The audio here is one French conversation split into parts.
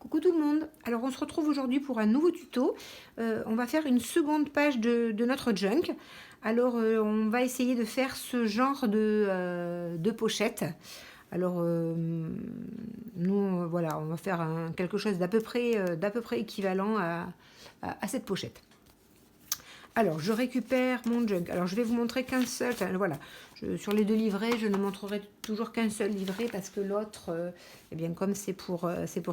Coucou tout le monde. Alors on se retrouve aujourd'hui pour un nouveau tuto. On va faire une seconde page de notre junk. Alors on va essayer de faire ce genre de pochette. Alors nous voilà, on va faire quelque chose d'à peu près équivalent à cette pochette. Alors, je récupère mon junk. Alors, je vais vous montrer qu'un seul. Enfin, voilà. Sur les deux livrets, je ne montrerai toujours qu'un seul livret parce que l'autre, eh bien, comme c'est pour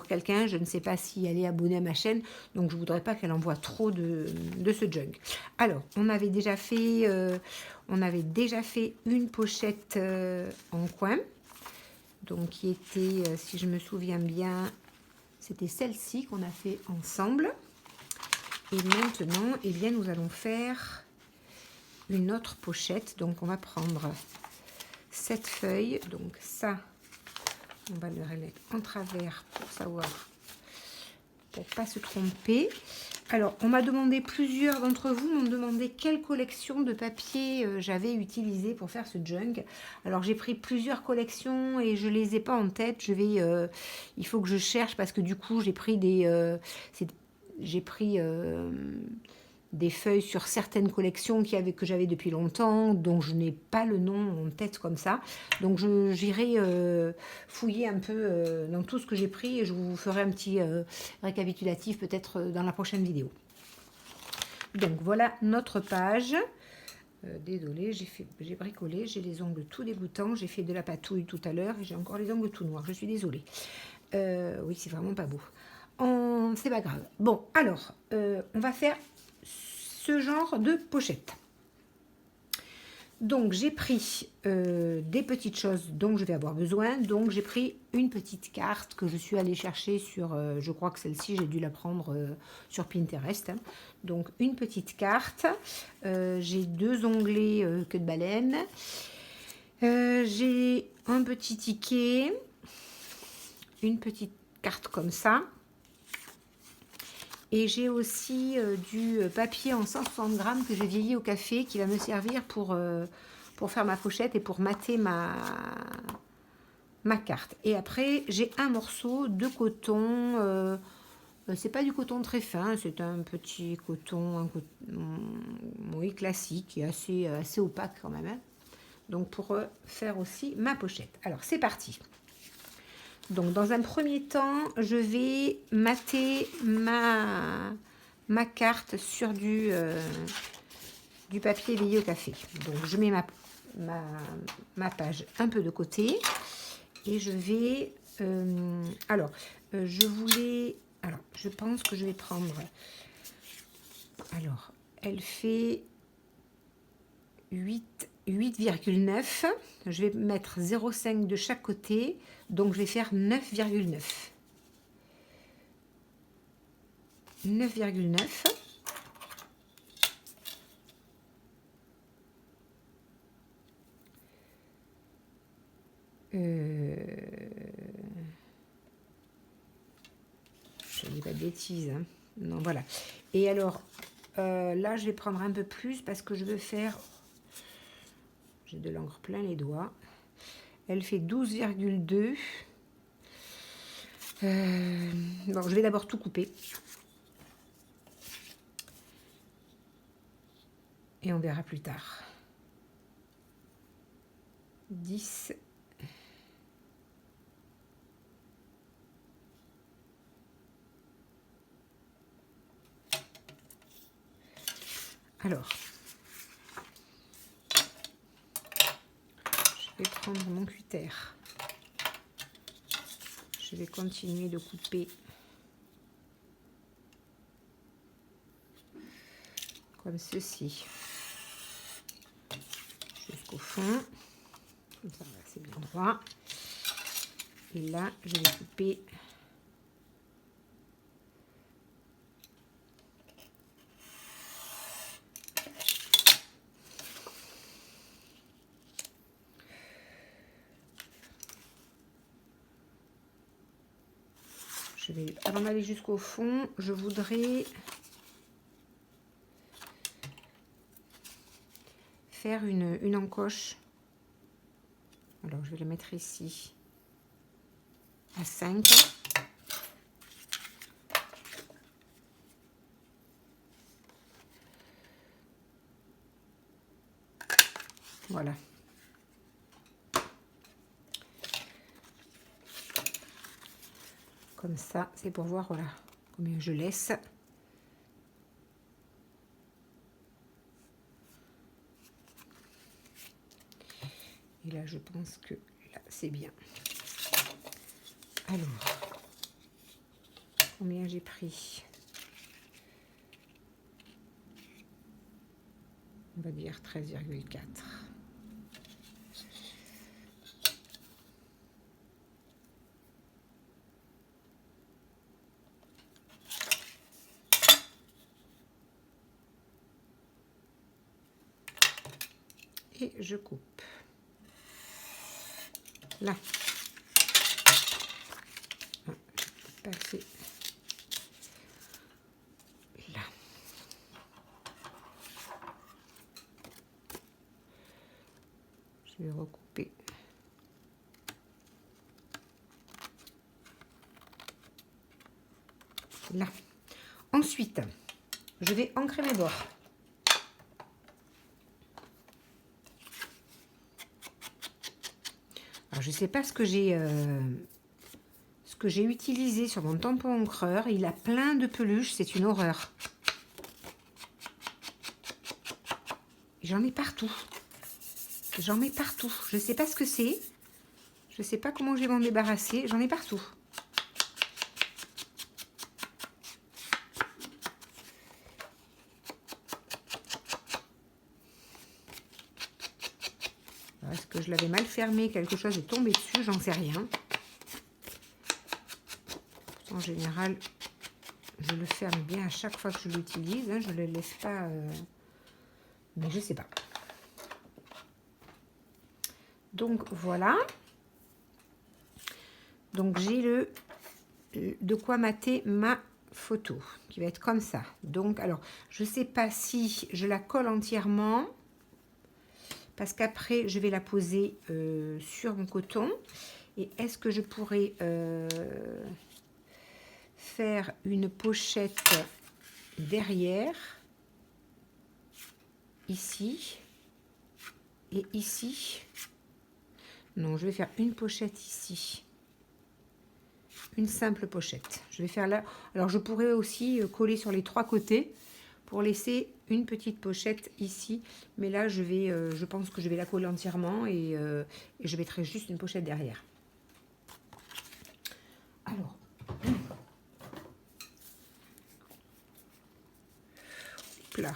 quelqu'un, je ne sais pas si elle est abonnée à ma chaîne. Donc, je ne voudrais pas qu'elle envoie trop de ce junk. Alors, on avait déjà fait une pochette en coin. Donc, qui était, si je me souviens bien, c'était celle-ci qu'on a fait ensemble. Et maintenant, eh bien, nous allons faire une autre pochette. Donc, on va prendre cette feuille. Donc, ça, on va le remettre en travers pour savoir, pour pas se tromper. Alors, on m'a demandé, plusieurs d'entre vous m'ont demandé quelle collection de papier j'avais utilisé pour faire ce junk. Alors, j'ai pris plusieurs collections et je les ai pas en tête. Il faut que je cherche parce que du coup, j'ai pris des feuilles sur certaines collections que j'avais depuis longtemps, dont je n'ai pas le nom en tête comme ça. Donc j'irai fouiller un peu dans tout ce que j'ai pris et je vous ferai un petit récapitulatif peut-être dans la prochaine vidéo. Donc voilà notre page. Désolée, j'ai bricolé, j'ai les ongles tout dégoûtants, j'ai fait de la patouille tout à l'heure et j'ai encore les ongles tout noirs, je suis désolée. Oui, c'est vraiment pas beau. C'est pas grave. Bon, alors, on va faire ce genre de pochette. Donc, j'ai pris des petites choses dont je vais avoir besoin. Donc, j'ai pris une petite carte que je suis allée chercher sur, je crois que celle-ci, j'ai dû la prendre sur Pinterest. Hein. Donc, une petite carte. J'ai deux onglets queue de baleine. J'ai un petit ticket. Une petite carte comme ça. Et j'ai aussi du papier en 160 grammes que j'ai vieilli au café qui va me servir pour faire ma pochette et pour mater ma carte. Et après, j'ai un morceau de coton. C'est pas du coton très fin, c'est un petit coton, oui, classique et assez opaque quand même. Hein. Donc pour faire aussi ma pochette. Alors c'est parti. Donc, dans un premier temps, je vais mater ma carte sur du papier veillé au café. Donc, je mets ma page un peu de côté et je vais... je pense que je vais prendre... Alors, elle fait 8,9. Je vais mettre 0,5 de chaque côté. Donc, je vais faire 9,9. 9,9. Je ne dis pas de bêtises. Hein. Non, voilà. Et alors, là, je vais prendre un peu plus parce que je veux faire... J'ai de l'encre plein les doigts. Elle fait 12,2. Bon, je vais d'abord tout couper. Et on verra plus tard. 10. Alors, je vais prendre mon cutter. Je vais continuer de couper comme ceci jusqu'au fond. Comme ça, c'est bien droit. Et là, je vais couper avant d'aller jusqu'au fond, je voudrais faire une encoche. Alors, je vais le mettre ici à 5. Voilà. Comme ça, c'est pour voir, voilà, combien je laisse. Et là, je pense que là, c'est bien. Alors, combien j'ai pris? On va dire 13,4. Et je coupe. Là. Ah, je peux passer. Là. Je vais recouper. Là. Ensuite, je vais ancrer mes bords. Alors, je ne sais pas ce que j'ai utilisé sur mon tampon encreur. Il a plein de peluches, c'est une horreur. J'en ai partout. J'en mets partout. Je ne sais pas ce que c'est. Je ne sais pas comment je vais m'en débarrasser. J'en ai partout. Est-ce que je l'avais mal fermé? Quelque chose est tombé dessus, j'en sais rien. En général, je le ferme bien à chaque fois que je l'utilise. Hein, je ne le laisse pas... mais je ne sais pas. Donc, voilà. Donc, j'ai de quoi mater ma photo, qui va être comme ça. Donc, alors, je ne sais pas si je la colle entièrement, parce qu'après, je vais la poser sur mon coton. Et est-ce que je pourrais faire une pochette derrière, ici, et ici? Non, je vais faire une pochette ici. Une simple pochette. Je vais faire là. Alors, je pourrais aussi coller sur les 3 côtés pour laisser une petite pochette ici. Mais là, je pense que je vais la coller entièrement et je mettrai juste une pochette derrière. Alors, là.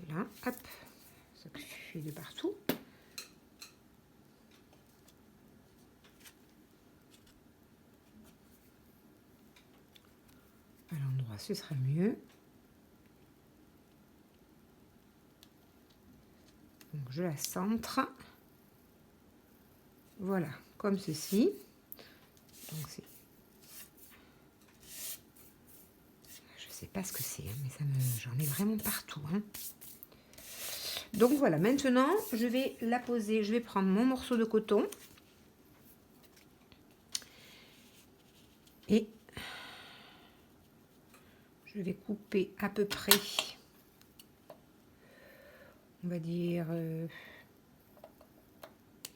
Là, hop, ça fait de partout. À l'endroit, ce sera mieux. Donc, je la centre. Voilà, comme ceci. Donc, c'est... Je sais pas ce que c'est, hein, mais j'en ai vraiment partout. Hein. Donc, voilà, maintenant, je vais la poser. Je vais prendre mon morceau de coton. Et je vais couper à peu près, on va dire,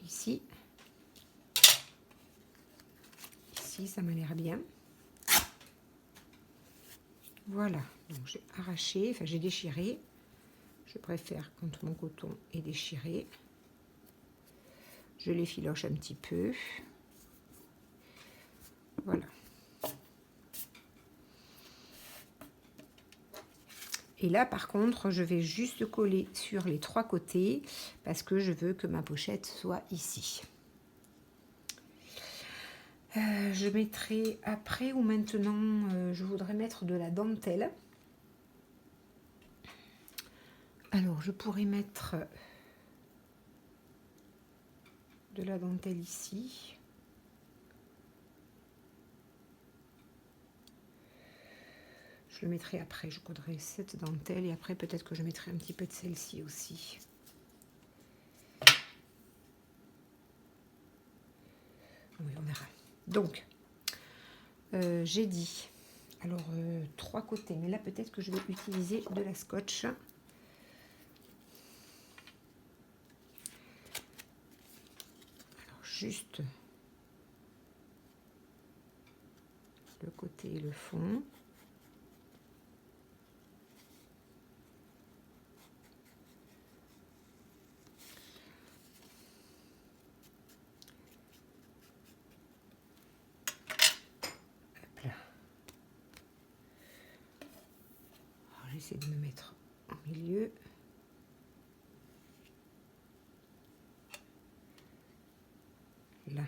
ici. Ici, ça m'a l'air bien. Voilà, donc j'ai arraché, enfin j'ai déchiré. Je préfère quand mon coton est déchiré. Je l'effiloche un petit peu. Voilà. Et là, par contre, je vais juste coller sur les 3 côtés parce que je veux que ma pochette soit ici. Je mettrai après ou maintenant, je voudrais mettre de la dentelle. Alors, je pourrais mettre de la dentelle ici. Je le mettrai après, je coudrai cette dentelle et après peut-être que je mettrai un petit peu de celle-ci aussi. Oui, on verra. Donc, j'ai dit, alors 3 côtés, mais là peut-être que je vais utiliser de la scotch. Alors, juste le côté et le fond. J'essaie de me mettre au milieu. Là.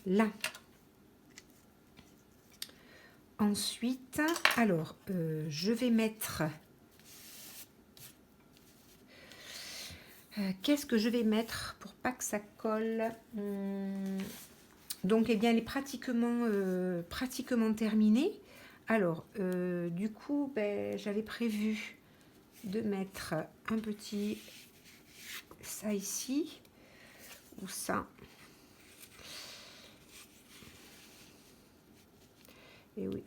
Là. Ensuite, alors, je vais mettre... qu'est-ce que je vais mettre pour pas que ça colle? Donc, eh bien, elle est pratiquement terminée. Alors, du coup, ben, j'avais prévu de mettre un petit... ça ici, ou ça. Et oui,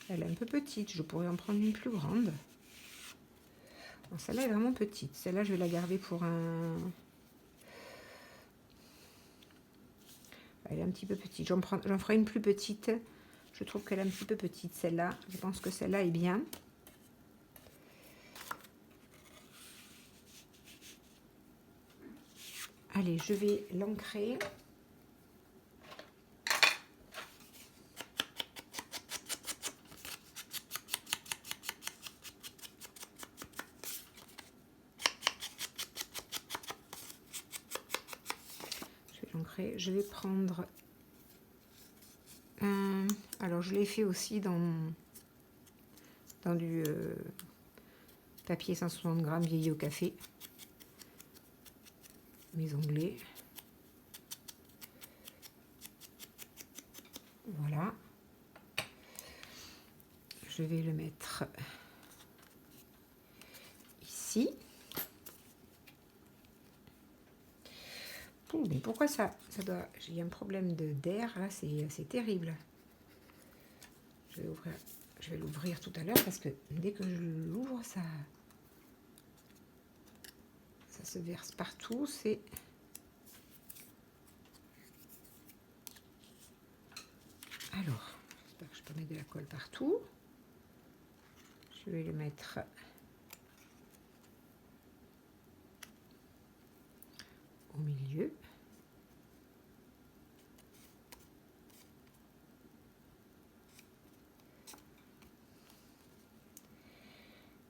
elle est un peu petite, je pourrais en prendre une plus grande. Celle-là est vraiment petite. Celle-là, je vais la garder pour un... Elle est un petit peu petite. J'en ferai une plus petite. Je trouve qu'elle est un petit peu petite, celle-là. Je pense que celle-là est bien. Allez, je vais l'ancrer. Je vais prendre un... Alors, je l'ai fait aussi dans du papier 160 grammes vieilli au café. Mes onglets. Voilà. Je vais le mettre ici. Mais pourquoi ça doit... J'ai un problème d'air, là, c'est terrible. Je vais l'ouvrir tout à l'heure parce que dès que je l'ouvre, ça se verse partout. C'est... Alors, j'espère que je peux mettre de la colle partout. Je vais le mettre... au milieu.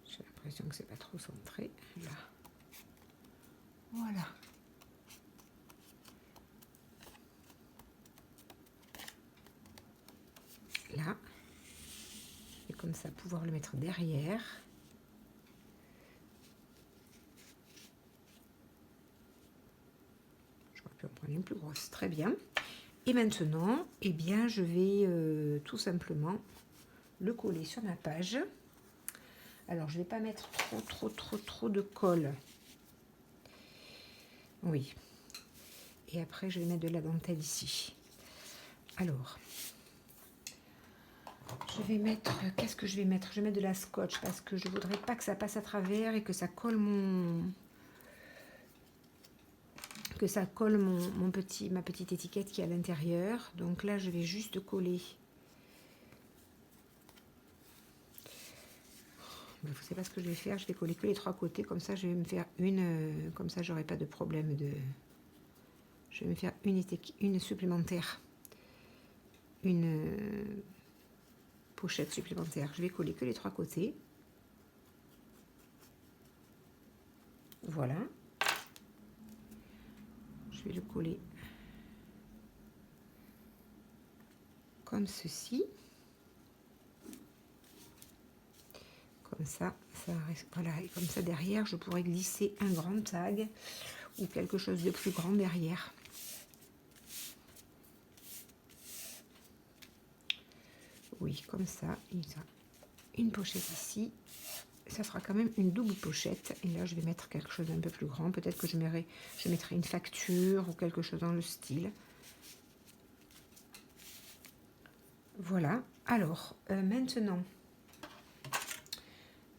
J'ai l'impression que c'est pas trop centré. Là. Voilà. Là. Et comme ça, pouvoir le mettre derrière. J'aurais pu en prendre une plus grosse. Très bien. Et maintenant, eh bien, je vais tout simplement le coller sur ma page. Alors, je ne vais pas mettre trop de colle. Oui. Et après, je vais mettre de la dentelle ici. Alors, je vais mettre... Qu'est-ce que je vais mettre? Je vais mettre de la scotch parce que je ne voudrais pas que ça passe à travers et que ça colle ma petite étiquette qui est à l'intérieur. Donc là, je vais juste coller. Vous savez pas ce que je vais faire. Je vais coller que les 3 côtés. Comme ça, je vais me faire une... comme ça, j'aurai pas de problème de... Je vais me faire une supplémentaire. Une pochette supplémentaire. Je vais coller que les 3 côtés. Voilà. Je vais le coller comme ceci. Comme ça, ça reste, voilà, et comme ça derrière, je pourrais glisser un grand tag ou quelque chose de plus grand derrière. Oui, comme ça, il y a une pochette ici. Ça fera quand même une double pochette. Et là, je vais mettre quelque chose d'un peu plus grand. Peut-être que je mettrai une facture ou quelque chose dans le style. Voilà. Alors, maintenant,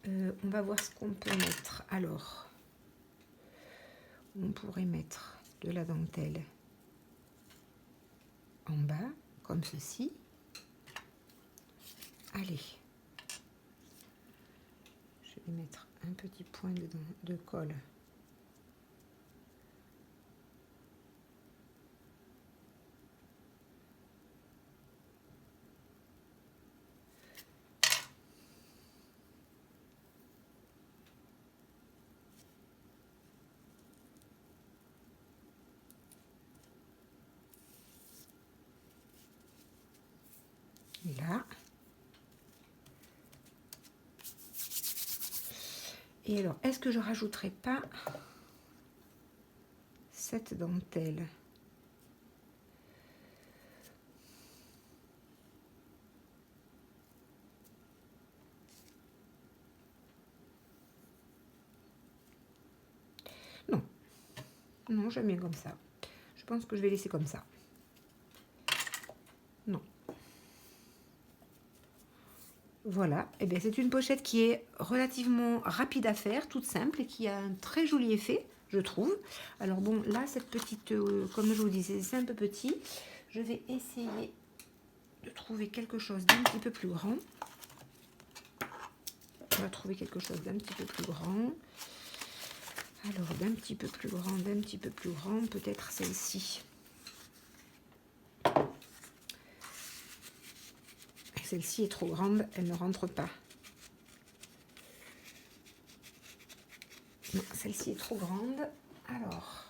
on va voir ce qu'on peut mettre. Alors, on pourrait mettre de la dentelle en bas, comme ceci. Allez. Je vais mettre un petit point de colle. Là. Et alors, est-ce que je rajouterai pas cette dentelle? Non. Non, j'aime bien comme ça. Je pense que je vais laisser comme ça. Non. Voilà, et bien c'est une pochette qui est relativement rapide à faire, toute simple et qui a un très joli effet, je trouve. Alors bon, là, cette petite, comme je vous disais, c'est un peu petit. Je vais essayer de trouver quelque chose d'un petit peu plus grand. On va trouver quelque chose d'un petit peu plus grand. Alors, d'un petit peu plus grand, peut-être celle-ci. Celle-ci est trop grande, elle ne rentre pas. Non, celle-ci est trop grande. Alors,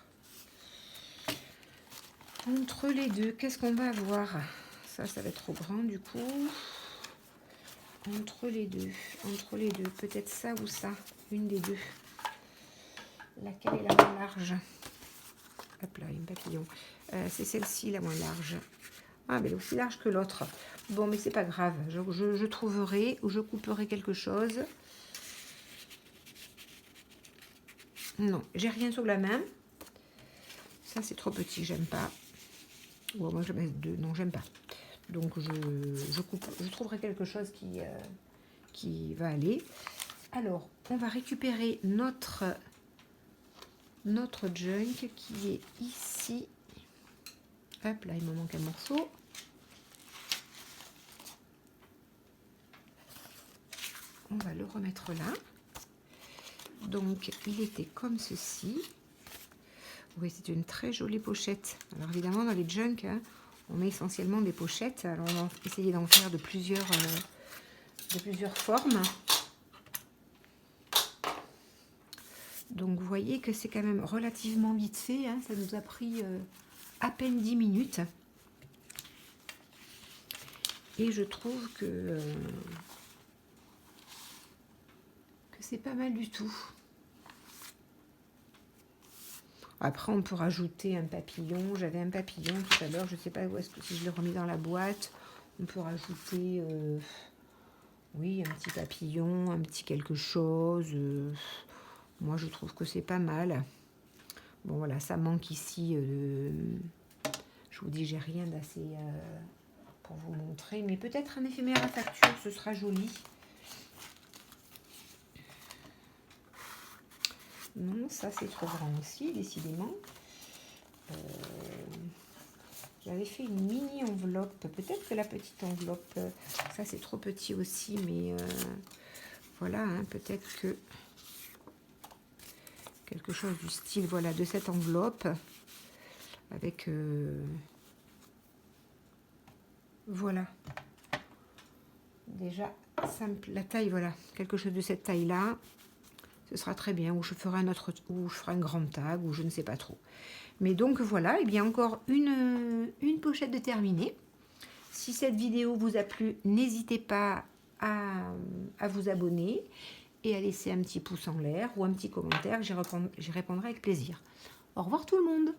entre les deux, qu'est-ce qu'on va avoir? Ça va être trop grand du coup. Entre les deux, peut-être ça ou ça, une des deux. Laquelle est la moins large? Hop là, une papillon. C'est celle-ci la moins large. Ah, mais elle est aussi large que l'autre. Bon, mais c'est pas grave. Je trouverai ou je couperai quelque chose. Non, j'ai rien sous la main. Ça, c'est trop petit, j'aime pas. Bon, moi, je vais mettre deux. Non, j'aime pas. Donc, je trouverai quelque chose qui va aller. Alors, on va récupérer notre junk qui est ici. Hop là, il me manque un morceau. On va le remettre là. Donc, il était comme ceci. Oui, c'est une très jolie pochette. Alors, évidemment, dans les junk, hein, on met essentiellement des pochettes. Alors, on va essayer d'en faire de plusieurs formes. Donc, vous voyez que c'est quand même relativement vite fait. Hein. Ça nous a pris à peine 10 minutes. Et je trouve que c'est pas mal du tout. Après, on peut rajouter un papillon. J'avais un papillon tout à l'heure. Je ne sais pas où est-ce que si je l'ai remis dans la boîte. On peut rajouter, oui, un petit papillon, un petit quelque chose. Moi, je trouve que c'est pas mal. Bon, voilà, ça manque ici. Je vous dis, j'ai rien d'assez pour vous montrer. Mais peut-être un éphémère à facture, ce sera joli. Non, ça c'est trop grand aussi, décidément. J'avais fait une mini enveloppe. Peut-être que la petite enveloppe, ça c'est trop petit aussi, mais voilà, hein, peut-être que quelque chose du style, voilà, de cette enveloppe avec, voilà, déjà simple, la taille, voilà, quelque chose de cette taille-là. Ce sera très bien, ou je ferai un grand tag, ou je ne sais pas trop. Mais donc voilà, et bien encore une pochette de terminée. Si cette vidéo vous a plu, n'hésitez pas à vous abonner et à laisser un petit pouce en l'air ou un petit commentaire, j'y répondrai avec plaisir. Au revoir tout le monde.